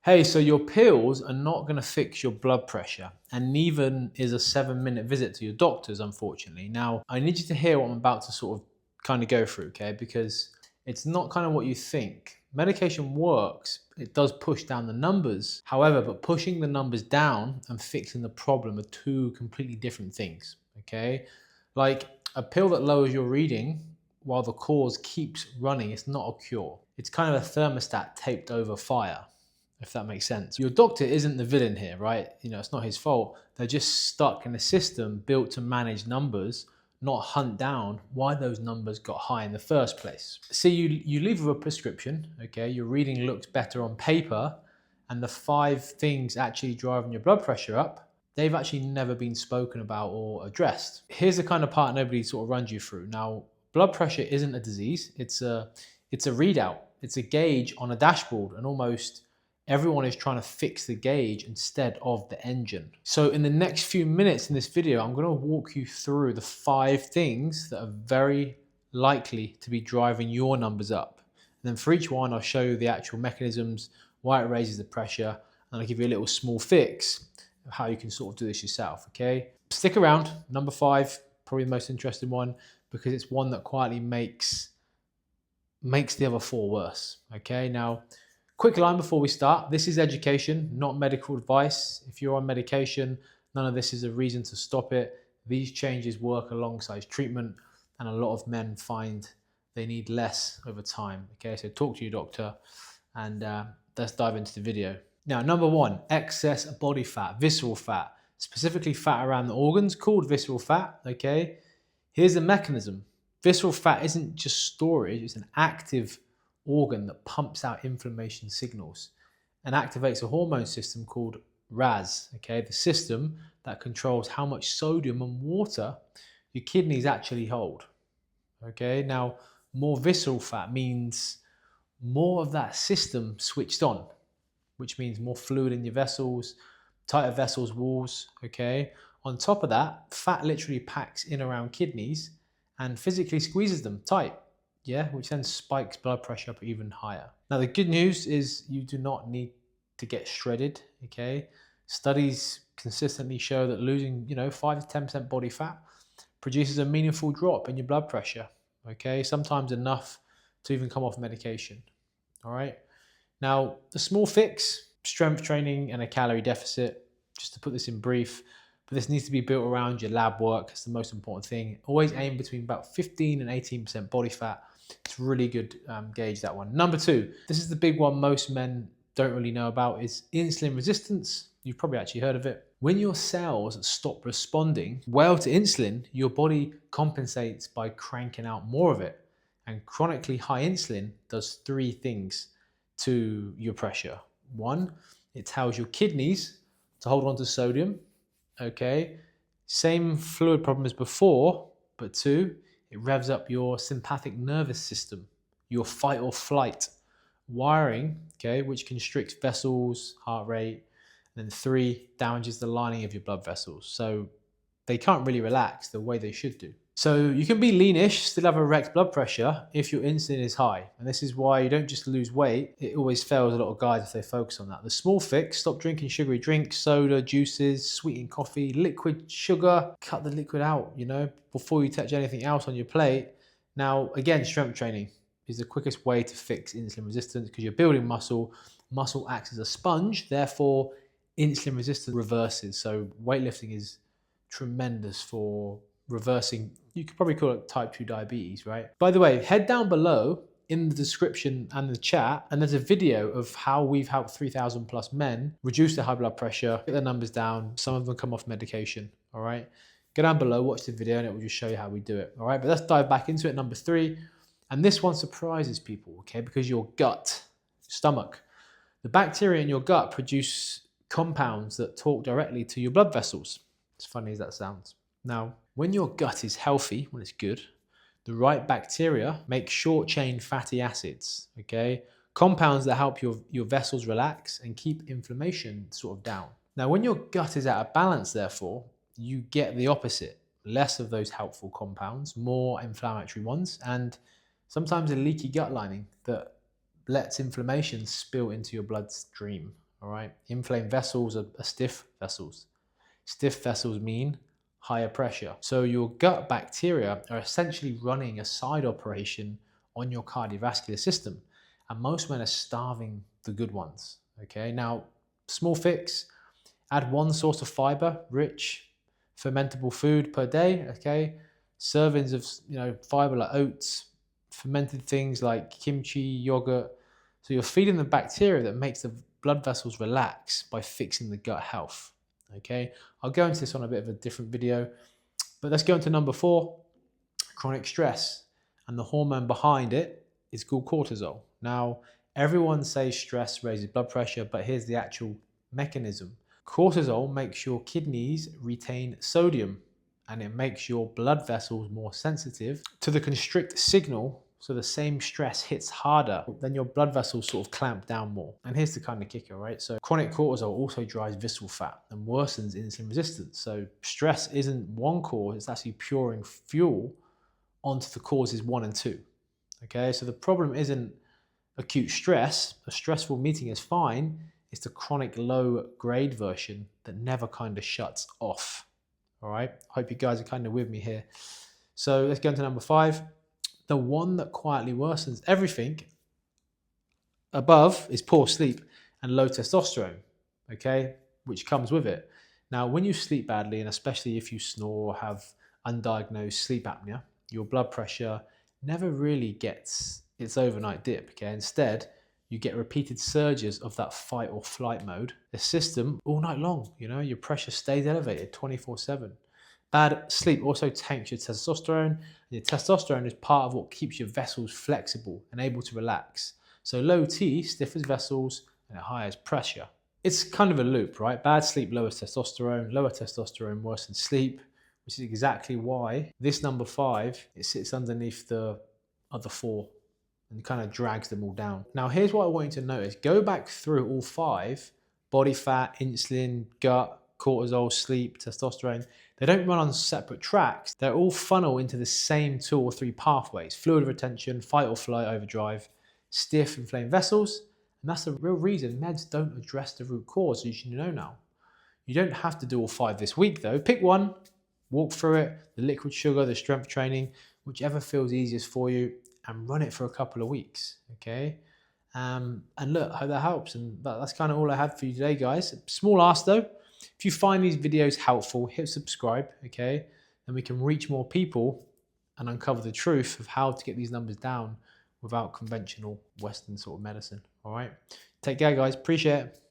Hey, so your pills are not going to fix your blood pressure, and neither is a 7-minute visit to your doctors, unfortunately. Now, I need you to hear what I'm about to sort of kind of go through, okay? Because it's not kind of what you think. Medication works, it does push down the numbers. However, but pushing the numbers down and fixing the problem are two completely different things, okay? Like a pill that lowers your reading while the cause keeps running, it's not a cure. It's kind of a thermostat taped over fire, if that makes sense. Your doctor isn't the villain here, right? It's not his fault. They're just stuck in a system built to manage numbers, not hunt down why those numbers got high in the first place. See, you leave with a prescription, okay? Your reading looks better on paper, and the 5 things actually driving your blood pressure up, they've actually never been spoken about or addressed. Here's the kind of part nobody sort of runs you through. Now, blood pressure isn't a disease. It's a readout. It's a gauge on a dashboard, and almost everyone is trying to fix the gauge instead of the engine. So in the next few minutes in this video, I'm going to walk you through the 5 things that are very likely to be driving your numbers up. And then for each one, I'll show you the actual mechanisms, why it raises the pressure, and I'll give you a little small fix of how you can sort of do this yourself, okay? Stick around. Number 5, probably the most interesting one, because it's one that quietly makes the other 4 worse, okay? Now, quick line before we start. This is education, not medical advice. If you're on medication, none of this is a reason to stop it. These changes work alongside treatment, and a lot of men find they need less over time. Okay, so talk to your doctor, and let's dive into the video. Now, number 1, excess body fat, visceral fat, specifically fat around the organs called visceral fat. Okay, here's the mechanism. Visceral fat isn't just storage, it's an active organ that pumps out inflammation signals and activates a hormone system called RAS, okay, the system that controls how much sodium and water your kidneys actually hold. Okay, now more visceral fat means more of that system switched on, which means more fluid in your vessels, tighter vessels walls. Okay, on top of that, fat literally packs in around kidneys and physically squeezes them tight, yeah, which then spikes blood pressure up even higher. Now, the good news is you do not need to get shredded, okay? Studies consistently show that losing, 5 to 10% body fat produces a meaningful drop in your blood pressure, okay? Sometimes enough to even come off medication, all right? Now, the small fix, strength training and a calorie deficit, just to put this in brief, but this needs to be built around your lab work. It's the most important thing. Always aim between about 15 and 18% body fat. It's really good gauge, that one. Number 2, this is the big one most men don't really know about, is insulin resistance. You've probably actually heard of it. When your cells stop responding well to insulin, your body compensates by cranking out more of it. And chronically high insulin does 3 things to your pressure. 1, it tells your kidneys to hold on to sodium. Okay, same fluid problem as before, but 2, it revs up your sympathetic nervous system, your fight or flight wiring, okay, which constricts vessels, heart rate, and then 3, damages the lining of your blood vessels. So they can't really relax the way they should do. So you can be leanish, still have a wrecked blood pressure if your insulin is high. And this is why you don't just lose weight. It always fails a lot of guys if they focus on that. The small fix, stop drinking sugary drinks, soda, juices, sweetened coffee, liquid sugar. Cut the liquid out, before you touch anything else on your plate. Now, again, strength training is the quickest way to fix insulin resistance because you're building muscle. Muscle acts as a sponge, therefore insulin resistance reverses. So weightlifting is tremendous for reversing, you could probably call it type 2 diabetes, right? By the way, head down below in the description and the chat, and there's a video of how we've helped 3,000 plus men reduce their high blood pressure, get their numbers down. Some of them come off medication, all right? Go down below, watch the video, and it will just show you how we do it, all right? But let's dive back into it. Number 3, and this one surprises people, okay? Because your gut, stomach, the bacteria in your gut produce compounds that talk directly to your blood vessels. As funny as that sounds. Now, when your gut is healthy, when it's good, the right bacteria make short-chain fatty acids, okay? Compounds that help your vessels relax and keep inflammation sort of down. Now, when your gut is out of balance, therefore, you get the opposite. Less of those helpful compounds, more inflammatory ones, and sometimes a leaky gut lining that lets inflammation spill into your bloodstream, all right? Inflamed vessels are stiff vessels. Stiff vessels mean higher pressure. So your gut bacteria are essentially running a side operation on your cardiovascular system. And most men are starving the good ones, okay? Now, small fix, add one source of fiber, rich, fermentable food per day, okay? Servings of, fiber like oats, fermented things like kimchi, yogurt. So you're feeding the bacteria that makes the blood vessels relax by fixing the gut health, okay? I'll go into this on a bit of a different video, but let's go into number 4, chronic stress. And the hormone behind it is called cortisol. Now, everyone says stress raises blood pressure, but here's the actual mechanism. Cortisol makes your kidneys retain sodium, and it makes your blood vessels more sensitive to the constrict signal. So the same stress hits harder, then your blood vessels sort of clamp down more. And here's the kind of kicker, right? So chronic cortisol also drives visceral fat and worsens insulin resistance. So stress isn't one cause, it's actually pouring fuel onto the causes 1 and 2. Okay, so the problem isn't acute stress. A stressful meeting is fine. It's the chronic low grade version that never kind of shuts off. All right, hope you guys are kind of with me here. So let's go into number 5. The one that quietly worsens everything above is poor sleep and low testosterone, okay, which comes with it. Now, when you sleep badly, and especially if you snore or have undiagnosed sleep apnea, your blood pressure never really gets its overnight dip, okay? Instead, you get repeated surges of that fight or flight mode, the system all night long, your pressure stays elevated 24/7. Bad sleep also tanks your testosterone, and your testosterone is part of what keeps your vessels flexible and able to relax. So low T stiffens vessels and it higher pressure. It's kind of a loop, right? Bad sleep lowers testosterone, lower testosterone worsens sleep, which is exactly why this number 5, it sits underneath the other 4 and kind of drags them all down. Now, here's what I want you to notice. Go back through all 5, body fat, insulin, gut, cortisol, sleep, testosterone. They don't run on separate tracks. They're all funnel into the same 2 or 3 pathways: fluid retention, fight or flight overdrive, stiff inflamed vessels. And that's the real reason meds don't address the root cause, as you should know now. You don't have to do all 5 this week though. Pick one, walk through it, the liquid sugar, the strength training, whichever feels easiest for you, and run it for a couple of weeks, okay? And look, I hope that helps. And that's kind of all I had for you today, guys. Small ask though, if you find these videos helpful, hit subscribe, okay? Then we can reach more people and uncover the truth of how to get these numbers down without conventional Western sort of medicine, all right? Take care, guys. Appreciate it.